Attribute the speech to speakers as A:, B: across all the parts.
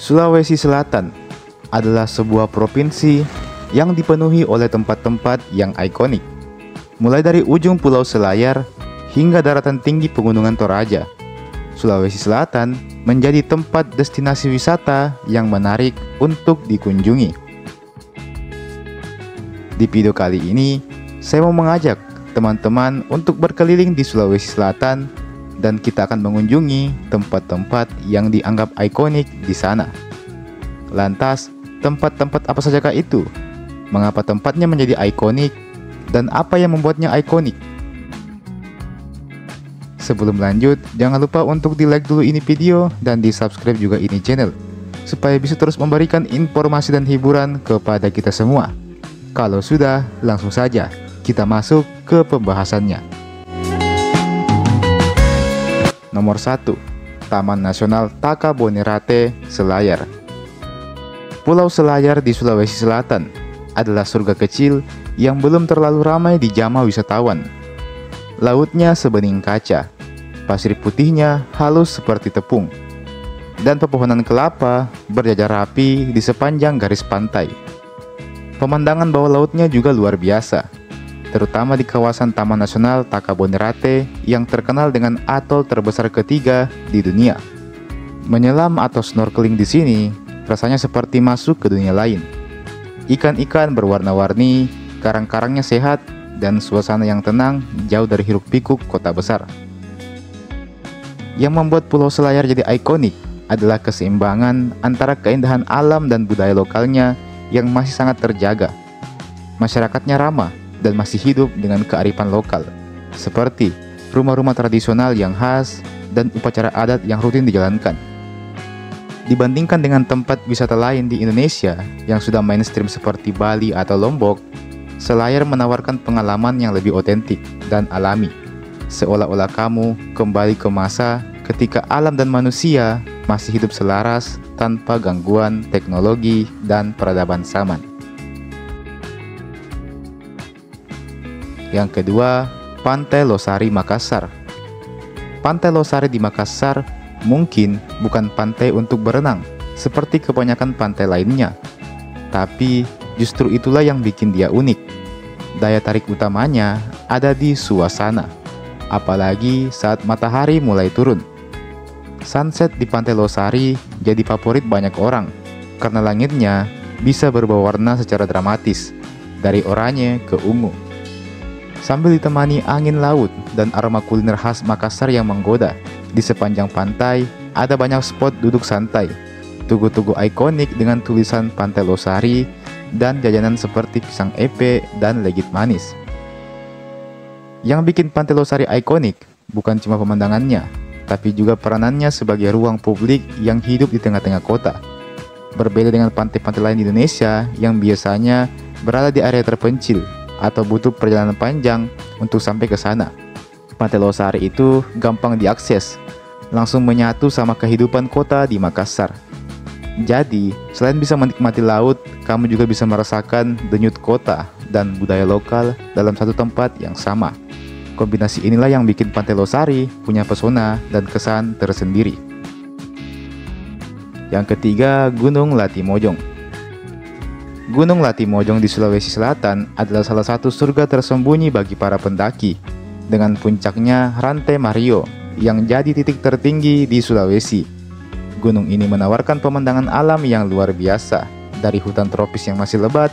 A: Sulawesi Selatan adalah sebuah provinsi yang dipenuhi oleh tempat-tempat yang ikonik. Mulai dari ujung Pulau Selayar hingga daratan tinggi Pegunungan Toraja, Sulawesi Selatan menjadi tempat destinasi wisata yang menarik untuk dikunjungi. Di video kali ini, saya mau mengajak teman-teman untuk berkeliling di Sulawesi Selatan dan kita akan mengunjungi tempat-tempat yang dianggap ikonik di sana. Lantas, tempat-tempat apa sajakah itu? Mengapa tempatnya menjadi ikonik? Dan apa yang membuatnya ikonik? Sebelum lanjut, jangan lupa untuk di-like dulu ini video dan di-subscribe juga ini channel, supaya bisa terus memberikan informasi dan hiburan kepada kita semua. Kalau sudah, langsung saja kita masuk ke pembahasannya. Nomor 1. Taman Nasional Takabonerate, Selayar. Pulau Selayar di Sulawesi Selatan adalah surga kecil yang belum terlalu ramai dijamah wisatawan. Lautnya sebening kaca, pasir putihnya halus seperti tepung, dan pepohonan kelapa berjajar rapi di sepanjang garis pantai. Pemandangan bawah lautnya juga luar biasa, terutama di kawasan Taman Nasional Takabonerate yang terkenal dengan atol terbesar ketiga di dunia. Menyelam atau snorkeling di sini rasanya seperti masuk ke dunia lain. Ikan-ikan berwarna-warni, karang-karangnya sehat, dan suasana yang tenang jauh dari hiruk-pikuk kota besar. Yang membuat Pulau Selayar jadi ikonik adalah keseimbangan antara keindahan alam dan budaya lokalnya yang masih sangat terjaga. Masyarakatnya ramah dan masih hidup dengan kearifan lokal, seperti rumah-rumah tradisional yang khas dan upacara adat yang rutin dijalankan. Dibandingkan dengan tempat wisata lain di Indonesia yang sudah mainstream seperti Bali atau Lombok, Selayar menawarkan pengalaman yang lebih otentik dan alami, seolah-olah kamu kembali ke masa ketika alam dan manusia masih hidup selaras tanpa gangguan teknologi dan peradaban zaman. Yang kedua, Pantai Losari, Makassar. Pantai Losari di Makassar mungkin bukan pantai untuk berenang seperti kebanyakan pantai lainnya, tapi justru itulah yang bikin dia unik. Daya tarik utamanya ada di suasana, apalagi saat matahari mulai turun. Sunset di Pantai Losari jadi favorit banyak orang karena langitnya bisa berubah warna secara dramatis, dari oranye ke ungu. Sambil ditemani angin laut dan aroma kuliner khas Makassar yang menggoda, di sepanjang pantai ada banyak spot duduk santai, tugu-tugu ikonik dengan tulisan Pantai Losari, dan jajanan seperti pisang epe dan legit manis. Yang bikin Pantai Losari ikonik bukan cuma pemandangannya, tapi juga peranannya sebagai ruang publik yang hidup di tengah-tengah kota. Berbeda dengan pantai-pantai lain di Indonesia yang biasanya berada di area terpencil atau butuh perjalanan panjang untuk sampai ke sana. Pantai Losari itu gampang diakses, langsung menyatu sama kehidupan kota di Makassar. Jadi, selain bisa menikmati laut, kamu juga bisa merasakan denyut kota dan budaya lokal dalam satu tempat yang sama. Kombinasi inilah yang bikin Pantai Losari punya pesona dan kesan tersendiri. Yang ketiga, Gunung Latimojong. Gunung Latimojong di Sulawesi Selatan adalah salah satu surga tersembunyi bagi para pendaki, dengan puncaknya Rantai Mario yang jadi titik tertinggi di Sulawesi. Gunung ini menawarkan pemandangan alam yang luar biasa, dari hutan tropis yang masih lebat,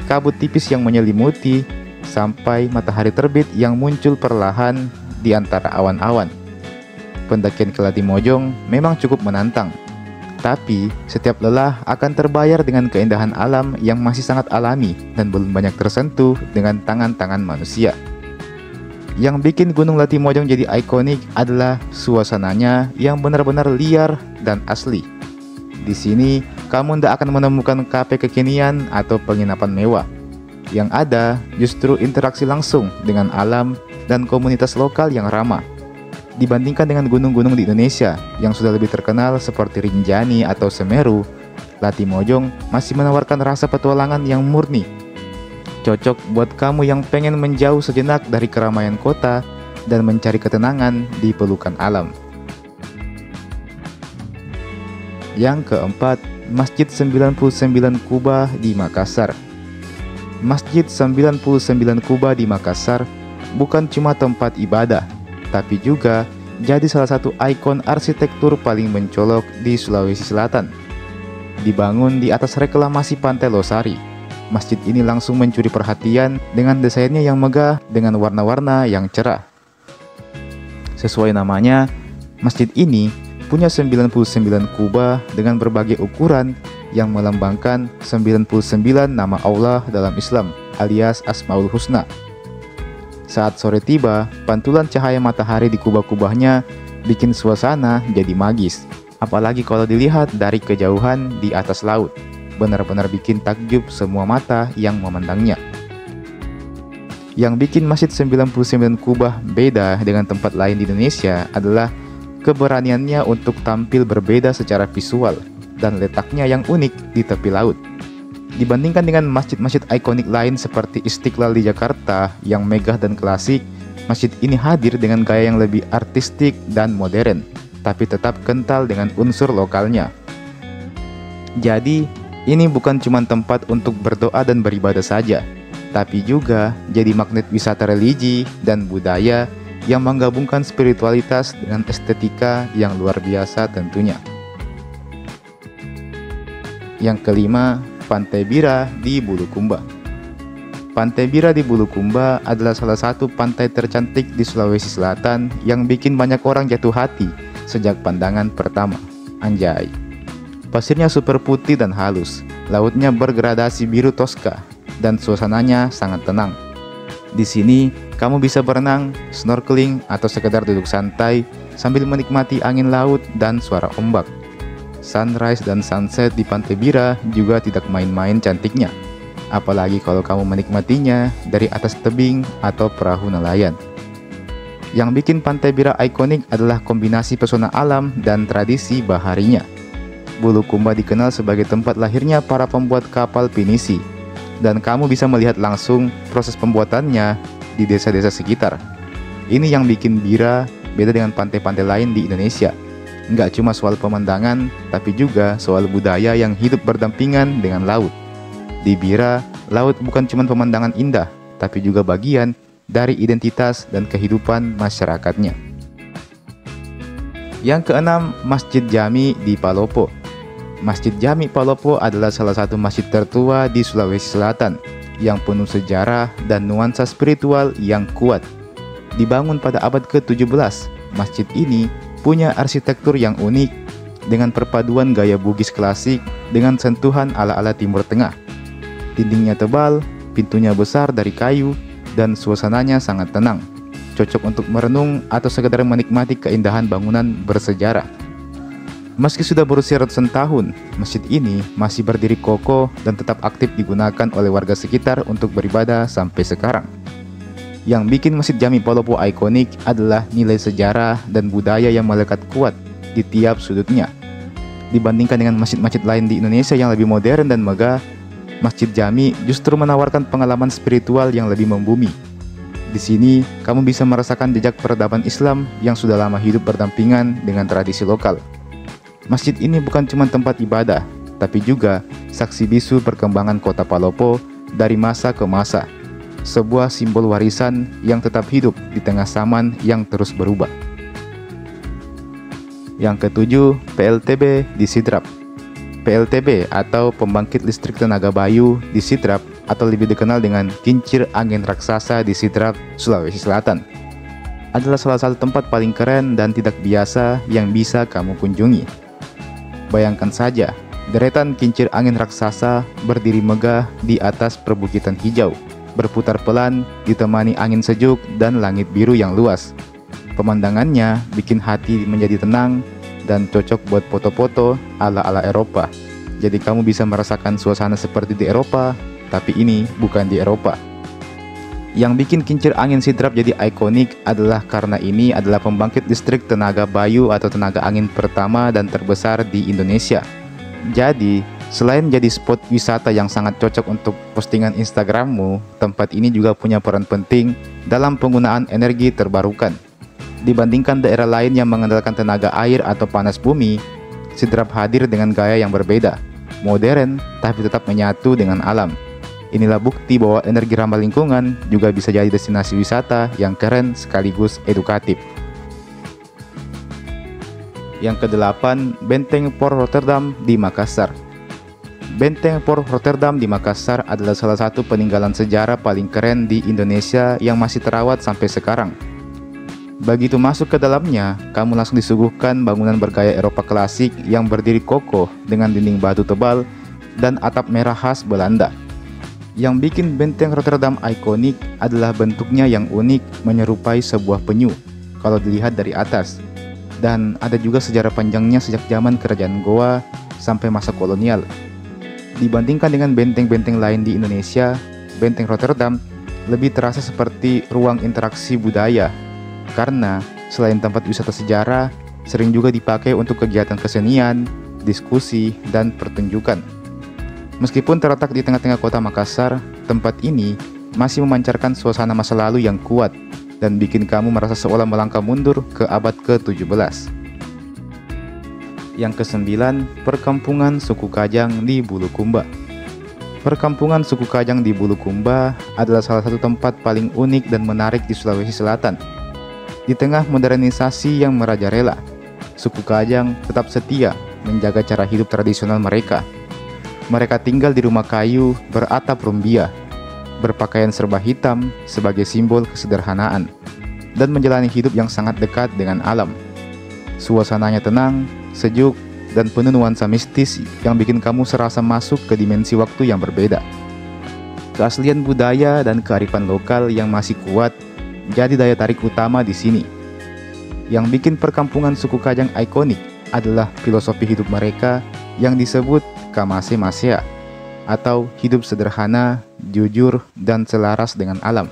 A: kabut tipis yang menyelimuti, sampai matahari terbit yang muncul perlahan di antara awan-awan. Pendakian ke Latimojong memang cukup menantang, tapi setiap lelah akan terbayar dengan keindahan alam yang masih sangat alami dan belum banyak tersentuh dengan tangan-tangan manusia. Yang bikin Gunung Latimojong jadi ikonik adalah suasananya yang benar-benar liar dan asli. Di sini, kamu tidak akan menemukan kafe kekinian atau penginapan mewah. Yang ada justru interaksi langsung dengan alam dan komunitas lokal yang ramah. Dibandingkan dengan gunung-gunung di Indonesia yang sudah lebih terkenal seperti Rinjani atau Semeru, Latimojong masih menawarkan rasa petualangan yang murni. Cocok buat kamu yang pengen menjauh sejenak dari keramaian kota dan mencari ketenangan di pelukan alam. Yang keempat, Masjid 99 Kuba di Makassar. Masjid 99 Kuba di Makassar bukan cuma tempat ibadah, tapi juga jadi salah satu ikon arsitektur paling mencolok di Sulawesi Selatan. Dibangun di atas reklamasi Pantai Losari, masjid ini langsung mencuri perhatian dengan desainnya yang megah dengan warna-warna yang cerah. Sesuai namanya, masjid ini punya 99 kubah dengan berbagai ukuran yang melambangkan 99 nama Allah dalam Islam alias Asmaul Husna. Saat sore tiba, pantulan cahaya matahari di kubah-kubahnya bikin suasana jadi magis. Apalagi kalau dilihat dari kejauhan di atas laut. Benar-benar bikin takjub semua mata yang memandangnya. Yang bikin Masjid 99 Kubah beda dengan tempat lain di Indonesia adalah keberaniannya untuk tampil berbeda secara visual dan letaknya yang unik di tepi laut. Dibandingkan dengan masjid-masjid ikonik lain seperti Istiqlal di Jakarta yang megah dan klasik, masjid ini hadir dengan gaya yang lebih artistik dan modern, tapi tetap kental dengan unsur lokalnya. Jadi, ini bukan cuma tempat untuk berdoa dan beribadah saja, tapi juga jadi magnet wisata religi dan budaya yang menggabungkan spiritualitas dengan estetika yang luar biasa tentunya. Yang kelima, Pantai Bira di Bulukumba. Pantai Bira di Bulukumba adalah salah satu pantai tercantik di Sulawesi Selatan yang bikin banyak orang jatuh hati sejak pandangan pertama. Anjay. Pasirnya super putih dan halus, lautnya bergradasi biru toska, dan suasananya sangat tenang. Di sini, kamu bisa berenang, snorkeling, atau sekedar duduk santai sambil menikmati angin laut dan suara ombak. Sunrise dan sunset di Pantai Bira juga tidak main-main cantiknya. Apalagi kalau kamu menikmatinya dari atas tebing atau perahu nelayan. Yang bikin Pantai Bira ikonik adalah kombinasi pesona alam dan tradisi baharinya. Bulukumba dikenal sebagai tempat lahirnya para pembuat kapal pinisi, dan kamu bisa melihat langsung proses pembuatannya di desa-desa sekitar. Ini yang bikin Bira beda dengan pantai-pantai lain di Indonesia. Nggak cuma soal pemandangan, tapi juga soal budaya yang hidup berdampingan dengan laut. Di Bira, laut bukan cuma pemandangan indah, tapi juga bagian dari identitas dan kehidupan masyarakatnya. Yang keenam, Masjid Jami di Palopo. Masjid Jami Palopo adalah salah satu masjid tertua di Sulawesi Selatan yang penuh sejarah dan nuansa spiritual yang kuat. Dibangun pada abad ke-17, masjid ini punya arsitektur yang unik dengan perpaduan gaya Bugis klasik dengan sentuhan ala-ala Timur Tengah. Dindingnya tebal, pintunya besar dari kayu, dan suasananya sangat tenang, cocok untuk merenung atau sekedar menikmati keindahan bangunan bersejarah. Meski sudah berusia ratusan tahun, masjid ini masih berdiri kokoh dan tetap aktif digunakan oleh warga sekitar untuk beribadah sampai sekarang. Yang bikin Masjid Jami Palopo ikonik adalah nilai sejarah dan budaya yang melekat kuat di tiap sudutnya. Dibandingkan dengan masjid-masjid lain di Indonesia yang lebih modern dan megah, Masjid Jami justru menawarkan pengalaman spiritual yang lebih membumi. Di sini, kamu bisa merasakan jejak peradaban Islam yang sudah lama hidup berdampingan dengan tradisi lokal. Masjid ini bukan cuma tempat ibadah, tapi juga saksi bisu perkembangan kota Palopo dari masa ke masa. Sebuah simbol warisan yang tetap hidup di tengah zaman yang terus berubah. Yang ketujuh, PLTB di Sidrap. PLTB atau Pembangkit Listrik Tenaga Bayu di Sidrap atau lebih dikenal dengan Kincir Angin Raksasa di Sidrap, Sulawesi Selatan, adalah salah satu tempat paling keren dan tidak biasa yang bisa kamu kunjungi. Bayangkan saja, deretan kincir angin raksasa berdiri megah di atas perbukitan hijau, berputar pelan ditemani angin sejuk dan langit biru yang luas. Pemandangannya bikin hati menjadi tenang dan cocok buat foto-foto ala-ala Eropa. Jadi kamu bisa merasakan suasana seperti di Eropa, tapi ini bukan di Eropa. Yang bikin kincir angin Sidrap jadi ikonik adalah karena ini adalah pembangkit listrik tenaga bayu atau tenaga angin pertama dan terbesar di Indonesia. Jadi, selain jadi spot wisata yang sangat cocok untuk postingan Instagrammu, tempat ini juga punya peran penting dalam penggunaan energi terbarukan. Dibandingkan daerah lain yang mengandalkan tenaga air atau panas bumi, Sidrap hadir dengan gaya yang berbeda. modern, tapi tetap menyatu dengan alam. Inilah bukti bahwa energi ramah lingkungan juga bisa jadi destinasi wisata yang keren sekaligus edukatif. Yang kedelapan, Benteng Port Rotterdam di Makassar. Benteng Port Rotterdam di Makassar adalah salah satu peninggalan sejarah paling keren di Indonesia yang masih terawat sampai sekarang. Begitu masuk ke dalamnya, kamu langsung disuguhkan bangunan bergaya Eropa klasik yang berdiri kokoh dengan dinding batu tebal dan atap merah khas Belanda. Yang bikin Benteng Rotterdam ikonik adalah bentuknya yang unik menyerupai sebuah penyu kalau dilihat dari atas. Dan ada juga sejarah panjangnya sejak zaman kerajaan Goa sampai masa kolonial. Dibandingkan dengan benteng-benteng lain di Indonesia, Benteng Rotterdam lebih terasa seperti ruang interaksi budaya. Karena selain tempat wisata sejarah, sering juga dipakai untuk kegiatan kesenian, diskusi, dan pertunjukan. Meskipun terletak di tengah-tengah kota Makassar, tempat ini masih memancarkan suasana masa lalu yang kuat dan bikin kamu merasa seolah melangkah mundur ke abad ke-17. Yang kesembilan, Perkampungan Suku Kajang di Bulukumba. Perkampungan Suku Kajang di Bulukumba adalah salah satu tempat paling unik dan menarik di Sulawesi Selatan. Di tengah modernisasi yang merajalela, suku Kajang tetap setia menjaga cara hidup tradisional mereka. Mereka tinggal di rumah kayu beratap rumbia, berpakaian serba hitam sebagai simbol kesederhanaan, dan menjalani hidup yang sangat dekat dengan alam. Suasananya tenang, sejuk, dan penuh nuansa mistis yang bikin kamu serasa masuk ke dimensi waktu yang berbeda. Keaslian budaya dan kearifan lokal yang masih kuat jadi daya tarik utama di sini. Yang bikin perkampungan suku Kajang ikonik adalah filosofi hidup mereka yang disebut Kamase Masea, atau hidup sederhana, jujur, dan selaras dengan alam.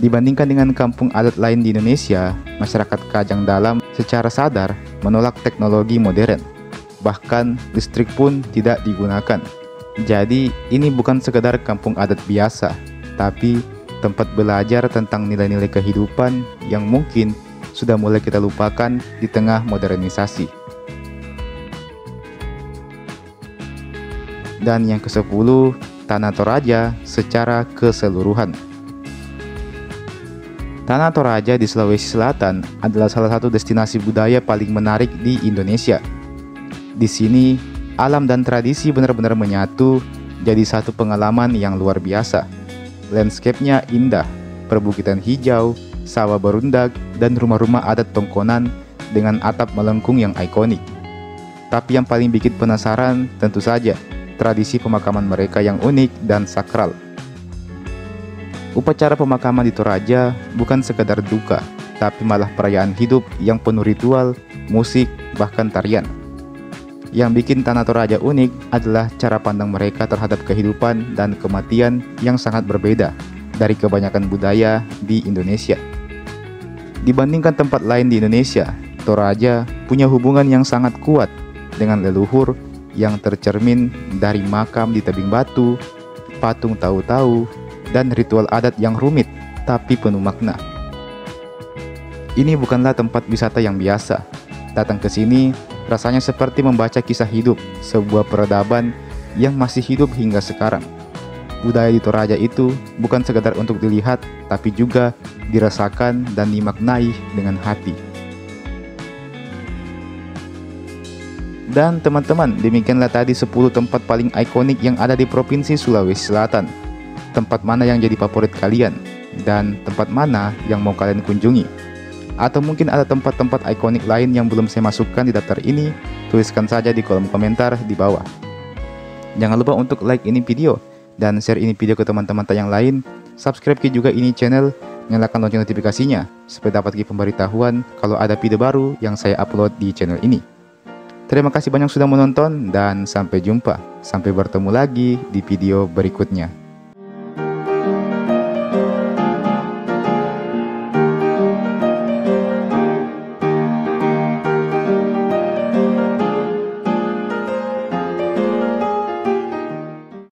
A: Dibandingkan dengan kampung adat lain di Indonesia, masyarakat Kajang Dalam secara sadar menolak teknologi modern. Bahkan listrik pun tidak digunakan. Jadi ini bukan sekedar kampung adat biasa, tapi tempat belajar tentang nilai-nilai kehidupan yang mungkin sudah mulai kita lupakan di tengah modernisasi. Dan yang ke-10, Tanah Toraja secara keseluruhan. Tanah Toraja di Sulawesi Selatan adalah salah satu destinasi budaya paling menarik di Indonesia. Di sini, alam dan tradisi benar-benar menyatu jadi satu pengalaman yang luar biasa. Landscape-nya indah, perbukitan hijau, sawah berundak, dan rumah-rumah adat Tongkonan dengan atap melengkung yang ikonik. Tapi yang paling bikin penasaran tentu saja tradisi pemakaman mereka yang unik dan sakral. Upacara pemakaman di Toraja bukan sekedar duka, tapi malah perayaan hidup yang penuh ritual, musik, bahkan tarian. Yang bikin Tanah Toraja unik adalah cara pandang mereka terhadap kehidupan dan kematian yang sangat berbeda dari kebanyakan budaya di Indonesia. Dibandingkan tempat lain di Indonesia, Toraja punya hubungan yang sangat kuat dengan leluhur yang tercermin dari makam di tebing batu, patung tahu-tahu, dan ritual adat yang rumit tapi penuh makna. Ini bukanlah tempat wisata yang biasa. Datang ke sini rasanya seperti membaca kisah hidup sebuah peradaban yang masih hidup hingga sekarang. Budaya di Toraja itu bukan sekedar untuk dilihat, tapi juga dirasakan dan dimaknai dengan hati. Dan teman-teman, demikianlah tadi 10 tempat paling ikonik yang ada di Provinsi Sulawesi Selatan. Tempat mana yang jadi favorit kalian? Dan tempat mana yang mau kalian kunjungi? Atau mungkin ada tempat-tempat ikonik lain yang belum saya masukkan di daftar ini? Tuliskan saja di kolom komentar di bawah. Jangan lupa untuk like ini video dan share ini video ke teman-teman yang lain. Subscribe juga ini channel, nyalakan lonceng notifikasinya supaya dapat pemberitahuan kalau ada video baru yang saya upload di channel ini. Terima kasih banyak sudah menonton dan sampai jumpa. Sampai bertemu lagi di video berikutnya.